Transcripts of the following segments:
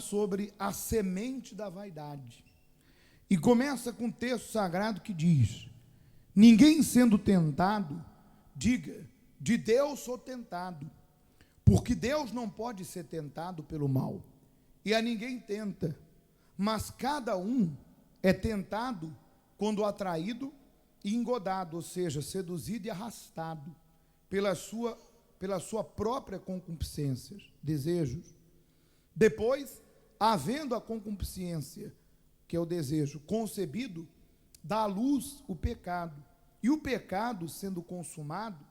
sobre a semente da vaidade. E começa com um texto sagrado que diz: ninguém sendo tentado, diga, de Deus sou tentado, porque Deus não pode ser tentado pelo mal, e a ninguém tenta, mas cada um é tentado quando atraído e engodado, ou seja, seduzido e arrastado pela sua própria concupiscência, desejos. Depois, havendo a concupiscência, que é o desejo concebido, dá à luz o pecado. E o pecado, sendo consumado,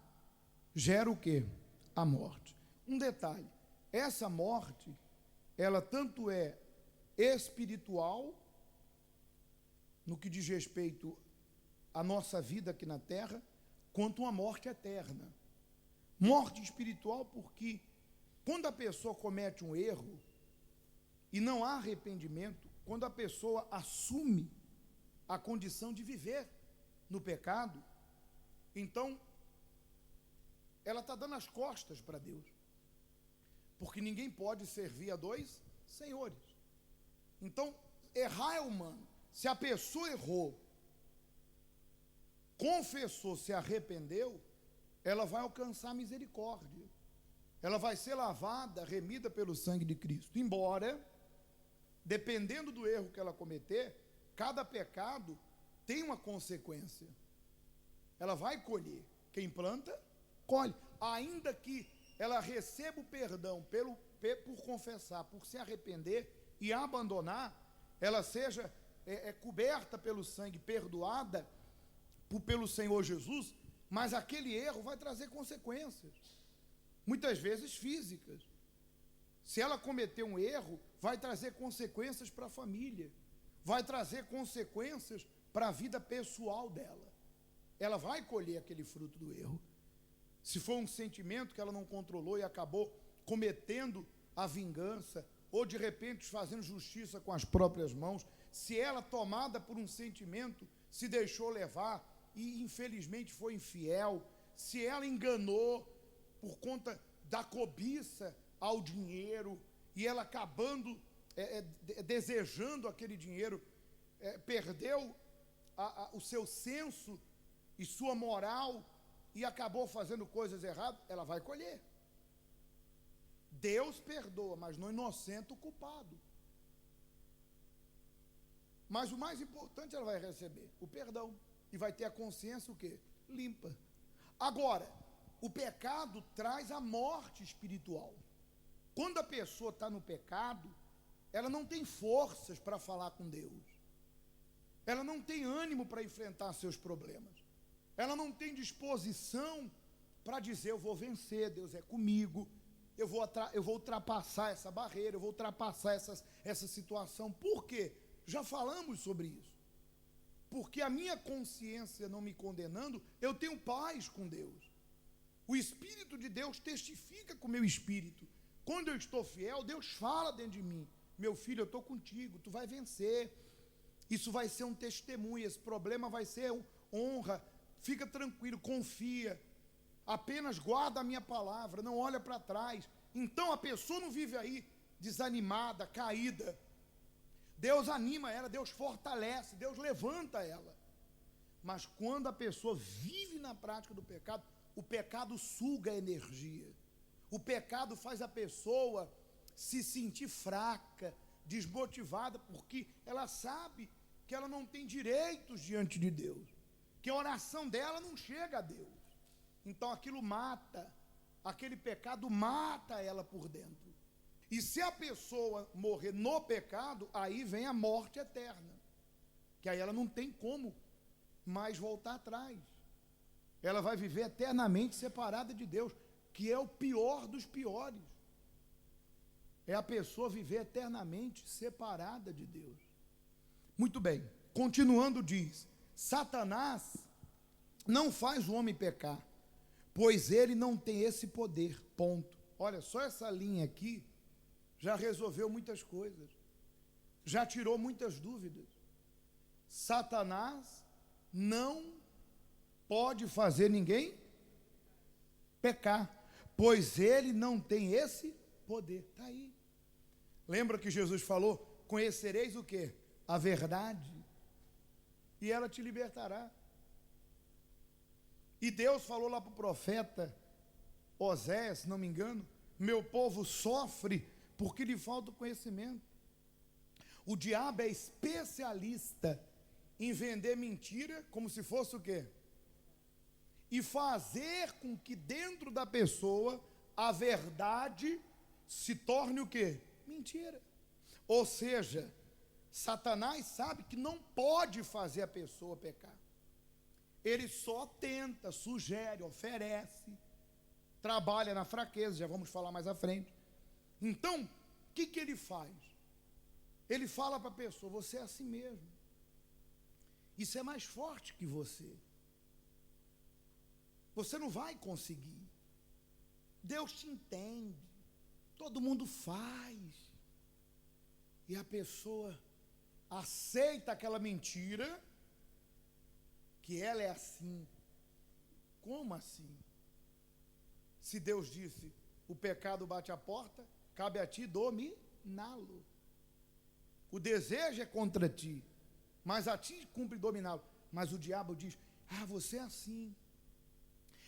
gera o quê? A morte. Um detalhe, essa morte, ela tanto é espiritual, no que diz respeito à nossa vida aqui na terra, quanto uma morte eterna. Morte espiritual porque quando a pessoa comete um erro e não há arrependimento, quando a pessoa assume a condição de viver no pecado, então ela está dando as costas para Deus, porque ninguém pode servir a dois senhores. Então, errar é humano. Se a pessoa errou, confessou, se arrependeu, ela vai alcançar misericórdia, ela vai ser lavada, remida pelo sangue de Cristo, embora, dependendo do erro que ela cometer, cada pecado tem uma consequência, ela vai colher, quem planta, colhe, ainda que ela receba o perdão por confessar, por se arrepender e abandonar, ela seja coberta pelo sangue, perdoada pelo Senhor Jesus, mas aquele erro vai trazer consequências, muitas vezes físicas. Se ela cometer um erro, vai trazer consequências para a família, vai trazer consequências para a vida pessoal dela. Ela vai colher aquele fruto do erro. Se for um sentimento que ela não controlou e acabou cometendo a vingança, ou de repente fazendo justiça com as próprias mãos, se ela, tomada por um sentimento, se deixou levar e infelizmente foi infiel, se ela enganou por conta da cobiça ao dinheiro, e ela acabando desejando aquele dinheiro, perdeu o seu senso e sua moral e acabou fazendo coisas erradas, ela vai colher. Deus perdoa, mas não inocenta o culpado. Mas o mais importante, ela vai receber o perdão e vai ter a consciência o quê? Limpa. Agora, o pecado traz a morte espiritual. Quando a pessoa está no pecado, ela não tem forças para falar com Deus, ela não tem ânimo para enfrentar seus problemas, ela não tem disposição para dizer: eu vou vencer, Deus é comigo, eu vou ultrapassar essa barreira, eu vou ultrapassar essa situação. Por quê? Já falamos sobre isso. Porque a minha consciência não me condenando, eu tenho paz com Deus. O Espírito de Deus testifica com o meu espírito. Quando eu estou fiel, Deus fala dentro de mim: meu filho, eu estou contigo, tu vai vencer. Isso vai ser um testemunho, esse problema vai ser honra. Fica tranquilo, confia. Apenas guarda a minha palavra, não olha para trás. Então a pessoa não vive aí desanimada, caída. Deus anima ela, Deus fortalece, Deus levanta ela. Mas quando a pessoa vive na prática do pecado, o pecado suga a energia. O pecado faz a pessoa se sentir fraca, desmotivada, porque ela sabe que ela não tem direitos diante de Deus, que a oração dela não chega a Deus. Então aquilo mata, aquele pecado mata ela por dentro. E se a pessoa morrer no pecado, aí vem a morte eterna, que aí ela não tem como mais voltar atrás. Ela vai viver eternamente separada de Deus, que é o pior dos piores. É a pessoa viver eternamente separada de Deus. Muito bem, continuando diz: Satanás não faz o homem pecar, pois ele não tem esse poder, ponto. Olha, só essa linha aqui já resolveu muitas coisas, já tirou muitas dúvidas. Satanás não pode fazer ninguém pecar, pois ele não tem esse poder. Está aí. Lembra que Jesus falou: conhecereis o quê? A verdade, e ela te libertará. E Deus falou lá para o profeta Oséias, se não me engano: meu povo sofre porque lhe falta o conhecimento. O diabo é especialista em vender mentira como se fosse o quê? E fazer com que dentro da pessoa a verdade se torne o quê? Mentira. Ou seja, Satanás sabe que não pode fazer a pessoa pecar. Ele só tenta, sugere, oferece, trabalha na fraqueza, já vamos falar mais à frente. Então, o que ele faz? Ele fala para a pessoa: você é assim mesmo. Isso é mais forte que você. Você não vai conseguir. Deus te entende. Todo mundo faz. E a pessoa aceita aquela mentira, que ela é assim. Como assim? Se Deus disse: o pecado bate à porta, cabe a ti dominá-lo. O desejo é contra ti, mas a ti cumpre dominá-lo. Mas o diabo diz: você é assim.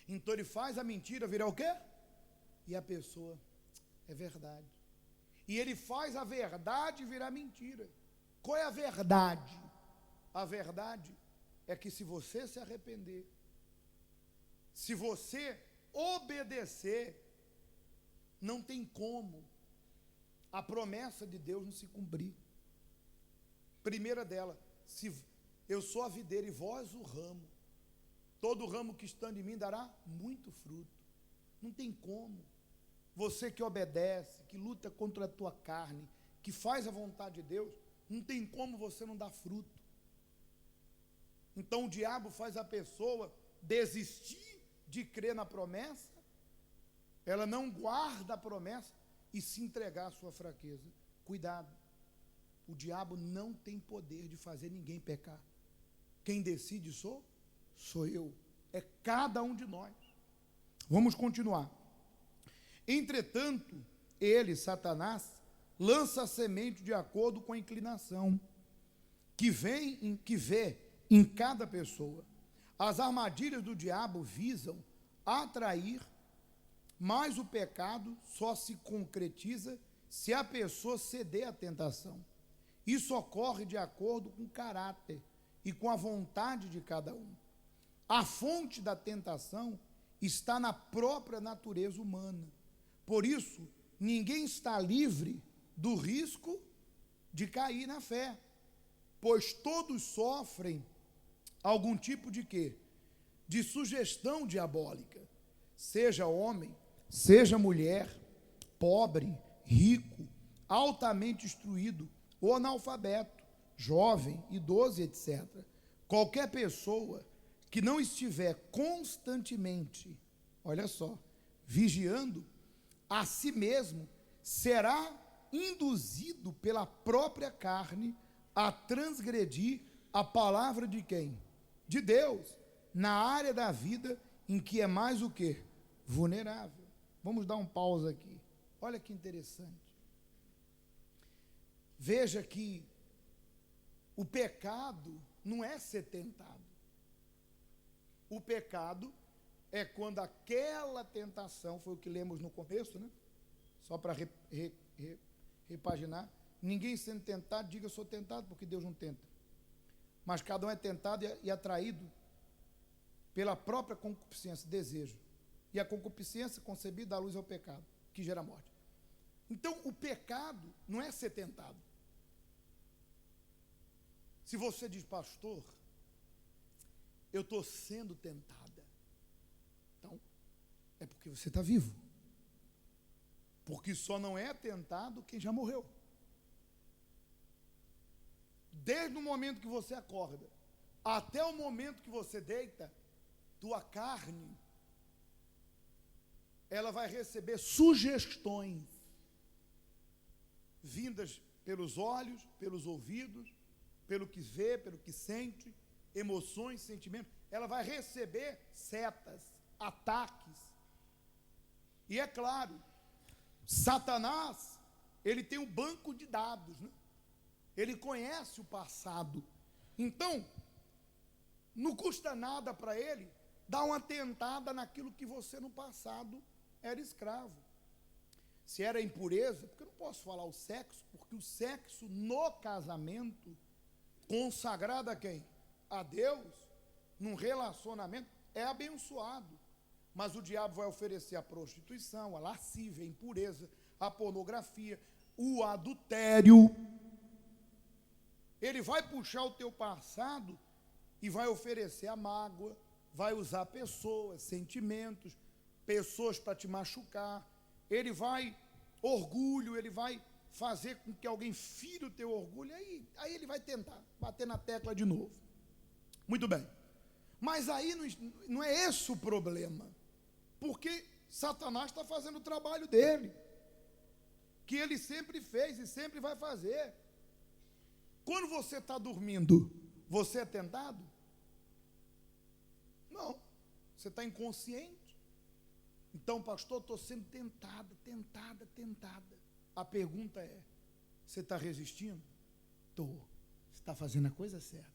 Então ele faz a mentira virar o quê? E a pessoa: é verdade. E ele faz a verdade virar mentira. Qual é a verdade? A verdade é que se você se arrepender, se você obedecer, não tem como a promessa de Deus não se cumprir. Primeira dela: se eu sou a videira e vós o ramo, todo ramo que estando em mim dará muito fruto. Não tem como. Você que obedece, que luta contra a tua carne, que faz a vontade de Deus, não tem como você não dar fruto. Então o diabo faz a pessoa desistir de crer na promessa, ela não guarda a promessa e se entregar à sua fraqueza. Cuidado, o diabo não tem poder de fazer ninguém pecar. Quem decide sou eu, é cada um de nós. Vamos continuar. Entretanto, ele, Satanás, lança a semente de acordo com a inclinação que vê em cada pessoa. As armadilhas do diabo visam atrair, mas o pecado só se concretiza se a pessoa ceder à tentação. Isso ocorre de acordo com o caráter e com a vontade de cada um. A fonte da tentação está na própria natureza humana. Por isso, ninguém está livre do risco de cair na fé, pois todos sofrem algum tipo de quê? De sugestão diabólica, seja homem, seja mulher, pobre, rico, altamente instruído ou analfabeto, jovem, idoso, etc. Qualquer pessoa que não estiver constantemente, olha só, vigiando a si mesmo, será induzido pela própria carne a transgredir a palavra de quem? De Deus, na área da vida em que é mais o quê? Vulnerável. Vamos dar um pausa aqui. Olha que interessante. Veja que o pecado não é ser tentado. O pecado é quando aquela tentação, foi o que lemos no começo, né? Só para repaginar. Ninguém sendo tentado, diga: eu sou tentado, porque Deus não tenta. Mas cada um é tentado e atraído pela própria concupiscência, desejo. E a concupiscência concebida dá luz ao pecado, que gera morte. Então, o pecado não é ser tentado. Se você diz: pastor, eu estou sendo tentada, então, é porque você está vivo. Porque só não é tentado quem já morreu. Desde o momento que você acorda até o momento que você deita, tua carne, ela vai receber sugestões vindas pelos olhos, pelos ouvidos, pelo que vê, pelo que sente, emoções, sentimentos. Ela vai receber setas, ataques. E é claro, Satanás ele tem um banco de dados, né? Ele conhece o passado. Então, não custa nada para ele dar uma tentada naquilo que você no passado era escravo. Se era impureza, porque eu não posso falar o sexo, porque o sexo no casamento, consagrado a quem? A Deus, num relacionamento, é abençoado. Mas o diabo vai oferecer a prostituição, a lascívia, a impureza, a pornografia, o adultério. Ele vai puxar o teu passado e vai oferecer a mágoa, vai usar pessoas, sentimentos, pessoas para te machucar. Ele vai, orgulho, ele vai fazer com que alguém fira o teu orgulho, aí ele vai tentar bater na tecla de novo. Muito bem. Mas aí não é esse o problema, porque Satanás está fazendo o trabalho dele, que ele sempre fez e sempre vai fazer. Quando você está dormindo, você é tentado? Não, você está inconsciente. Então, pastor, estou sendo tentada. A pergunta é, você está resistindo? Estou. Você está fazendo a coisa certa.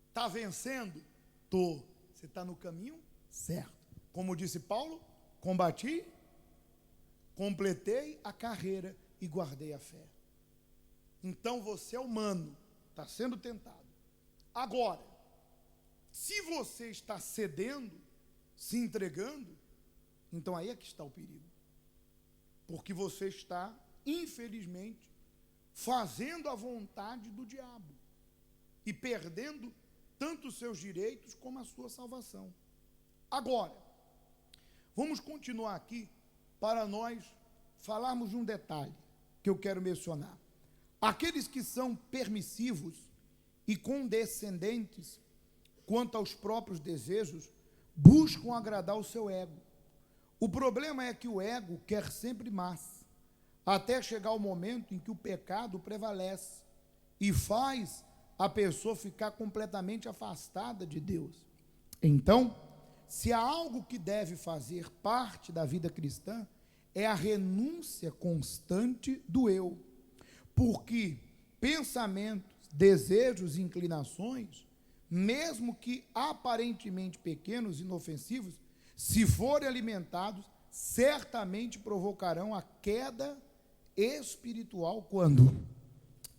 Está vencendo? Estou. Você está no caminho certo. Como disse Paulo, combati, completei a carreira e guardei a fé. Então você é humano, está sendo tentado. Agora, se você está cedendo, se entregando, então aí é que está o perigo. Porque você está, infelizmente, fazendo a vontade do diabo e perdendo tanto os seus direitos como a sua salvação. Agora, vamos continuar aqui para nós falarmos de um detalhe que eu quero mencionar. Aqueles que são permissivos e condescendentes quanto aos próprios desejos buscam agradar o seu ego. O problema é que o ego quer sempre mais, até chegar o momento em que o pecado prevalece e faz a pessoa ficar completamente afastada de Deus. Então, se há algo que deve fazer parte da vida cristã, é a renúncia constante do eu. Porque pensamentos, desejos e inclinações, mesmo que aparentemente pequenos e inofensivos, se forem alimentados, certamente provocarão a queda espiritual quando?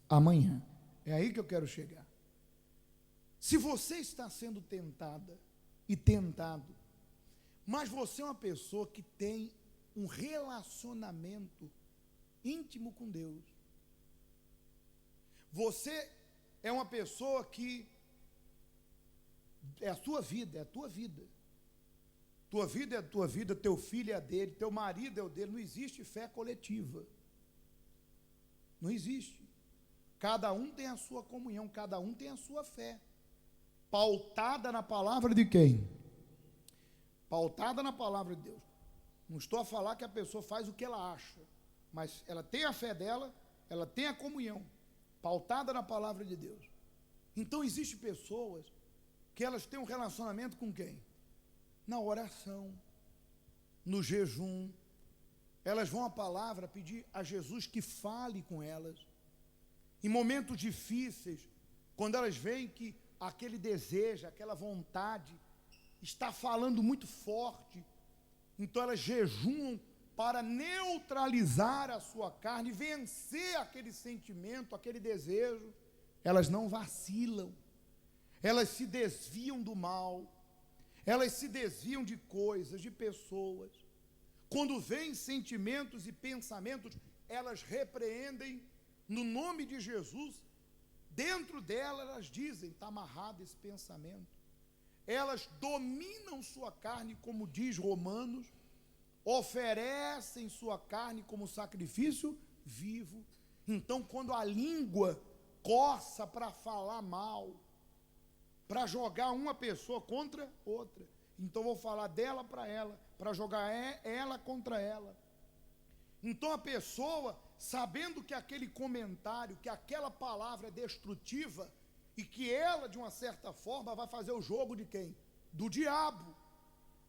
Amanhã. É aí que eu quero chegar. Se você está sendo tentada e tentado, mas você é uma pessoa que tem um relacionamento íntimo com Deus, você é uma pessoa que é a sua vida, é a tua vida. Tua vida é a tua vida, teu filho é a dele, teu marido é o dele. Não existe fé coletiva. Não existe. Cada um tem a sua comunhão, cada um tem a sua fé. Pautada na palavra de quem? Pautada na palavra de Deus. Não estou a falar que a pessoa faz o que ela acha, mas ela tem a fé dela, ela tem a comunhão, pautada na palavra de Deus. Então, existem pessoas que elas têm um relacionamento com quem? Na oração, no jejum. Elas vão à palavra pedir a Jesus que fale com elas. Em momentos difíceis, quando elas veem que aquele desejo, aquela vontade está falando muito forte, então elas jejuam para neutralizar a sua carne, vencer aquele sentimento, aquele desejo. Elas não vacilam, elas se desviam do mal, elas se desviam de coisas, de pessoas. Quando vêm sentimentos e pensamentos, elas repreendem no nome de Jesus. Dentro dela elas dizem, está amarrado esse pensamento. Elas dominam sua carne, como diz Romanos, oferecem sua carne como sacrifício vivo. Então, quando a língua coça para falar mal, para jogar uma pessoa contra outra, então vou falar dela para jogar ela contra ela. Então a pessoa, sabendo que aquele comentário, que aquela palavra é destrutiva, e que ela, de uma certa forma, vai fazer o jogo de quem? Do diabo,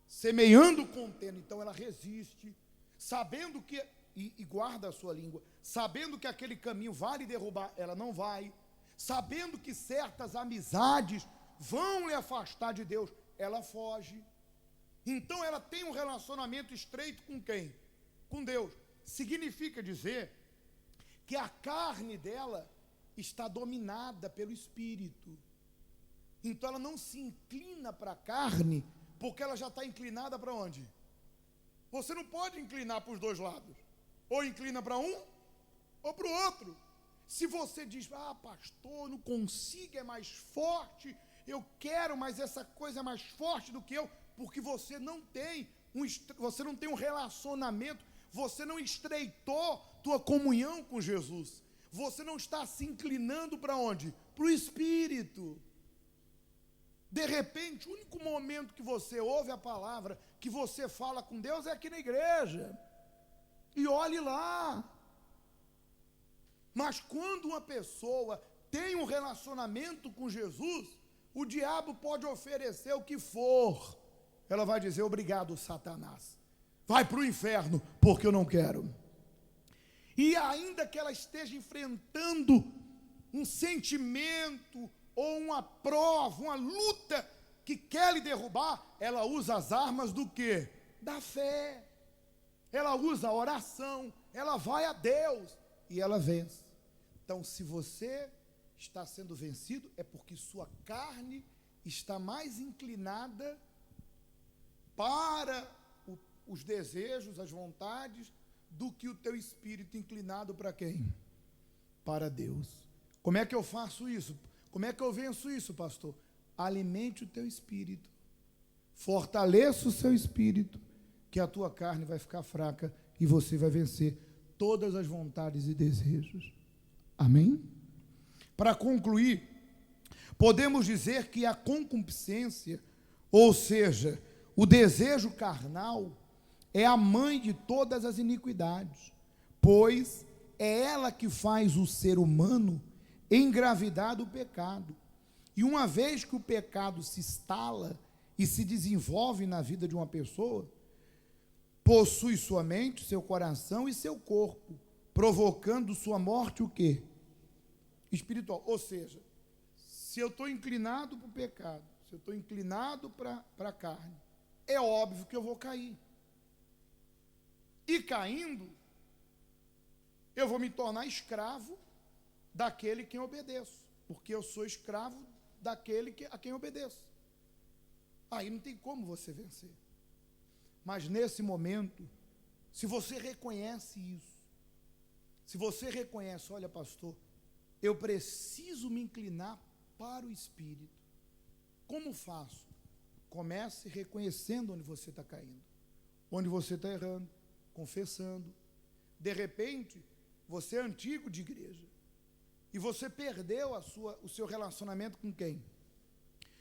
semeando contenda. Então ela resiste, sabendo que e guarda a sua língua, sabendo que aquele caminho vai lhe derrubar, ela não vai, sabendo que certas amizades vão lhe afastar de Deus, ela foge. Então ela tem um relacionamento estreito com quem? Com Deus. Significa dizer que a carne dela está dominada pelo Espírito. Então ela não se inclina para a carne, porque ela já está inclinada para onde? Você não pode inclinar para os dois lados. Ou inclina para um, ou para o outro. Se você diz, pastor, não consigo, é mais forte, eu quero, mas essa coisa é mais forte do que eu, porque você não tem um relacionamento, você não estreitou tua comunhão com Jesus. Você não está se inclinando para onde? Para o Espírito. De repente, o único momento que você ouve a palavra, que você fala com Deus é aqui na igreja. E olhe lá. Mas quando uma pessoa tem um relacionamento com Jesus, o diabo pode oferecer o que for. Ela vai dizer, obrigado, Satanás. Vai para o inferno, porque eu não quero. E ainda que ela esteja enfrentando um sentimento, ou uma prova, uma luta que quer lhe derrubar, ela usa as armas do quê? Da fé. Ela usa a oração, ela vai a Deus e ela vence. Então, se você está sendo vencido, é porque sua carne está mais inclinada para os desejos, as vontades, do que o teu espírito inclinado para quem? Para Deus. Como é que eu faço isso? Como é que eu venço isso, pastor? Alimente o teu espírito. Fortaleça o seu espírito, que a tua carne vai ficar fraca e você vai vencer todas as vontades e desejos. Amém? Para concluir, podemos dizer que a concupiscência, ou seja, o desejo carnal, é a mãe de todas as iniquidades, pois é ela que faz o ser humano engravidar do pecado. E uma vez que o pecado se instala e se desenvolve na vida de uma pessoa, possui sua mente, seu coração e seu corpo, provocando sua morte o quê? Espiritual. Ou seja, se eu estou inclinado para o pecado, se eu estou inclinado para a carne, é óbvio que eu vou cair. E caindo, eu vou me tornar escravo daquele quem obedeço, porque eu sou escravo daquele a quem obedeço. Aí não tem como você vencer. Mas nesse momento, se você reconhece isso, se você reconhece, olha pastor, eu preciso me inclinar para o Espírito. Como faço? Comece reconhecendo onde você está caindo, onde você está errando, confessando. De repente, você é antigo de igreja, e você perdeu o seu relacionamento com quem?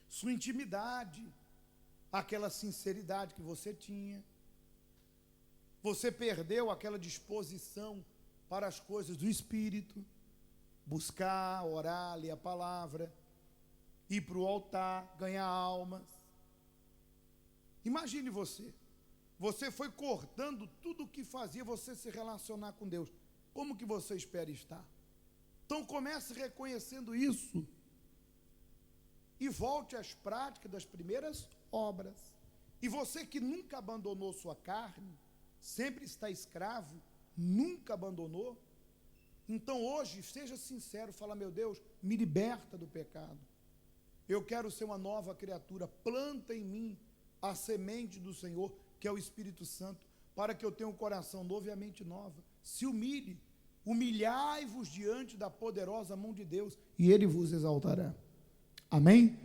Sua intimidade, aquela sinceridade que você tinha. Você perdeu aquela disposição para as coisas do Espírito, buscar, orar, ler a palavra, ir para o altar, ganhar almas. Imagine você foi cortando tudo o que fazia você se relacionar com Deus. Como que você espera estar? Então comece reconhecendo isso e volte às práticas das primeiras obras. E você que nunca abandonou sua carne, sempre está escravo, nunca abandonou, então hoje seja sincero, fala, meu Deus, me liberta do pecado. Eu quero ser uma nova criatura, planta em mim a semente do Senhor, que é o Espírito Santo, para que eu tenha um coração novo e a mente nova. Se humilhe, humilhai-vos diante da poderosa mão de Deus, e Ele vos exaltará. Amém?